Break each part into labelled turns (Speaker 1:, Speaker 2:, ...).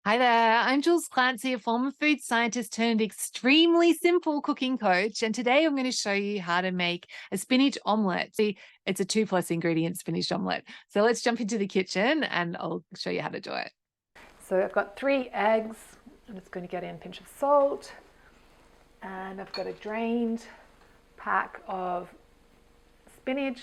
Speaker 1: Hi there, I'm Jules Clancy, a former food scientist turned extremely simple cooking coach. And today I'm going to show you how to make a spinach omelette. See, it's a 2+ ingredient spinach omelette. So let's jump into the kitchen and I'll show you how to do it.
Speaker 2: So I've got 3 eggs. I'm just going to get in a pinch of salt. And I've got a drained pack of spinach,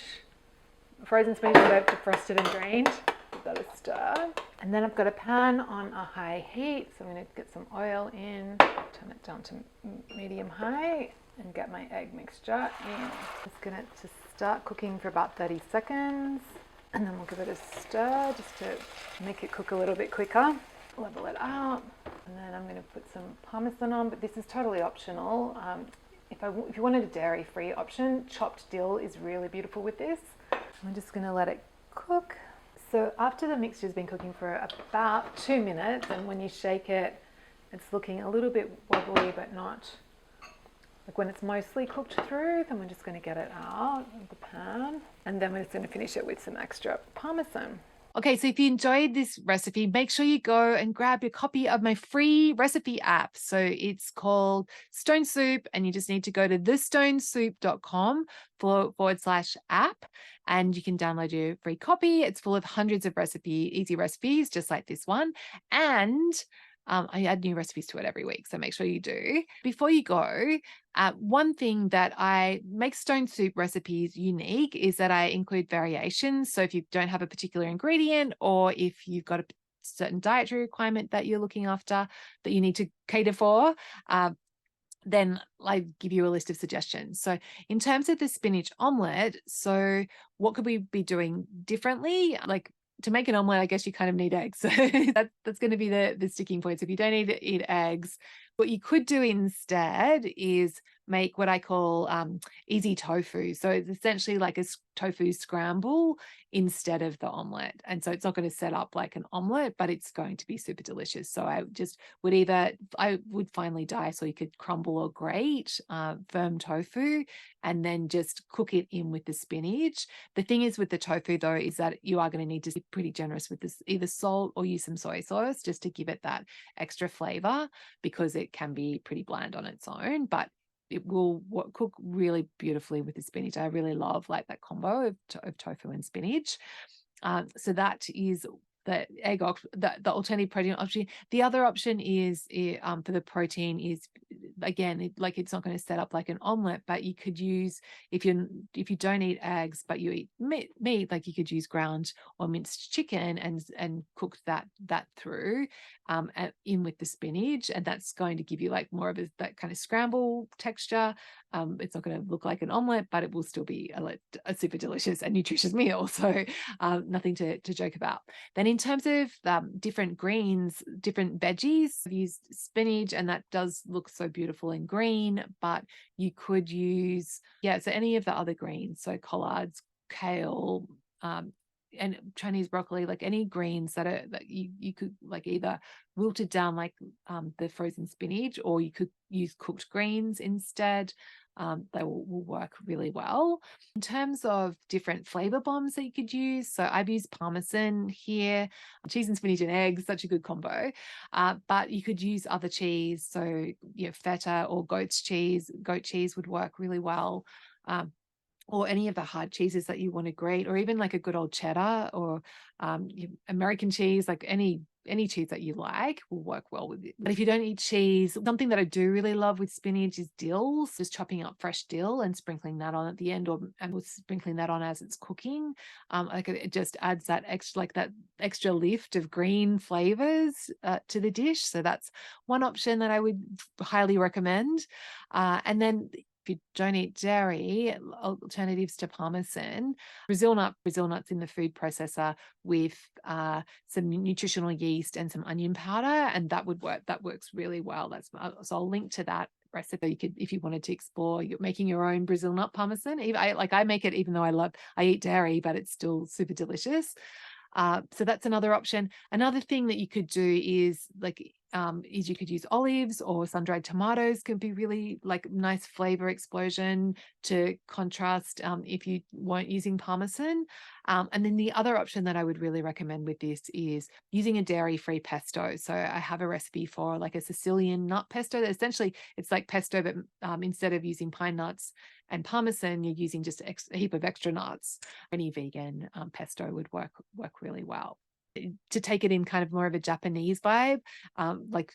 Speaker 2: frozen spinach that I've defrosted and drained. Give that a stir. And then I've got a pan on a high heat. So I'm going to get some oil in, turn it down to medium high, and get my egg mixture in. Just going to start cooking for about 30 seconds. And then we'll give it a stir just to make it cook a little bit quicker. Level it out. And then I'm going to put some parmesan on, but this is totally optional. If you wanted a dairy-free option, chopped dill is really beautiful with this. I'm just going to let it cook. So after the mixture's been cooking for about 2 minutes, and when you shake it, it's looking a little bit wobbly, but not like when it's mostly cooked through, then we're just going to get it out of the pan. And then we're just going to finish it with some extra parmesan.
Speaker 1: Okay, so if you enjoyed this recipe, make sure you go and grab your copy of my free recipe app. So it's called Stone Soup, and you just need to go to thestonesoup.com/app, and you can download your free copy. It's full of hundreds of easy recipes, just like this one. And I add new recipes to it every week, so make sure you do. Before you go, one thing that I make Stone Soup recipes unique is that I include variations. So if you don't have a particular ingredient, or if you've got a certain dietary requirement that you're looking after that you need to cater for, then I give you a list of suggestions. So in terms of the spinach omelette, so what could we be doing differently? Like, to make an omelette, I guess you kind of need eggs. So that's going to be the sticking point. So if you don't need to eat eggs, what you could do instead is make what I call easy tofu. So it's essentially like a tofu scramble instead of the omelette. And so it's not going to set up like an omelette, but it's going to be super delicious. So I would finely dice, or you could crumble or grate firm tofu and then just cook it in with the spinach. The thing is with the tofu though, is that you are going to need to be pretty generous with this, either salt or use some soy sauce just to give it that extra flavor, because it can be pretty bland on its own, but it will cook really beautifully with the spinach. I really love like that combo of tofu and spinach. So that is the the alternative protein option. The other option is for the protein is, again, it's not going to set up like an omelet, but you could use, if you don't eat eggs but you eat meat, like you could use ground or minced chicken and cook that through in with the spinach, and that's going to give you like more of that kind of scramble texture. It's not going to look like an omelet, but it will still be a super delicious and nutritious meal. So nothing to joke about. Then in terms of different greens, different veggies, I've used spinach, and that does look so beautiful in green, but you could use, so any of the other greens, so collards, kale, and Chinese broccoli, like any greens that you could like either wilted down like the frozen spinach, or you could use cooked greens instead. They will work really well. In terms of different flavor bombs that you could use, so I've used parmesan here. Cheese and spinach and eggs, such a good combo. But you could use other cheese, so feta or goat cheese. Goat cheese would work really well. Or any of the hard cheeses that you want to grate, or even like a good old cheddar or American cheese, like any cheese that you like will work well with it. But if you don't eat cheese, something that I do really love with spinach is dill. So just chopping up fresh dill and sprinkling that on at the end, or sprinkling that on as it's cooking. Like it just adds that extra lift of green flavors to the dish. So that's one option that I would highly recommend. And then if you don't eat dairy, alternatives to parmesan, Brazil nuts in the food processor with some nutritional yeast and some onion powder, and that would work. That works really well. So I'll link to that recipe. You could, if you wanted to explore making your own Brazil nut parmesan. I make it, even though I eat dairy, but it's still super delicious. So that's another option. Another thing that you could do is, like, is you could use olives, or sun-dried tomatoes could be really like nice flavor explosion to contrast if you weren't using parmesan. And then the other option that I would really recommend with this is using a dairy-free pesto. So I have a recipe for like a Sicilian nut pesto. Essentially, it's like pesto, but instead of using pine nuts and parmesan, you're using just a heap of extra nuts. Any vegan pesto would work really well. To take it in kind of more of a Japanese vibe, like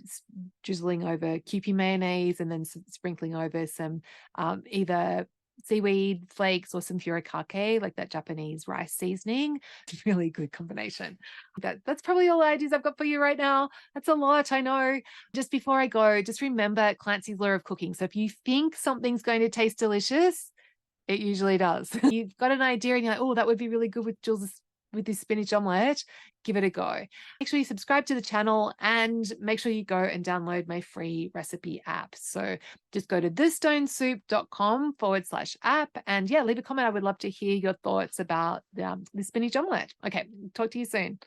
Speaker 1: drizzling over Kewpie mayonnaise and then sprinkling over some either seaweed flakes or some furikake, like that Japanese rice seasoning. Really good combination. That's probably all the ideas I've got for you right now. That's a lot, I know. Just before I go, just remember Clancy's law of cooking. So if you think something's going to taste delicious, it usually does. You've got an idea and you're like, oh, that would be really good with Jules' with this spinach omelette, give it a go. Make sure you subscribe to the channel and make sure you go and download my free recipe app. So just go to thestonesoup.com/app and yeah, leave a comment. I would love to hear your thoughts about the spinach omelette. Okay, talk to you soon.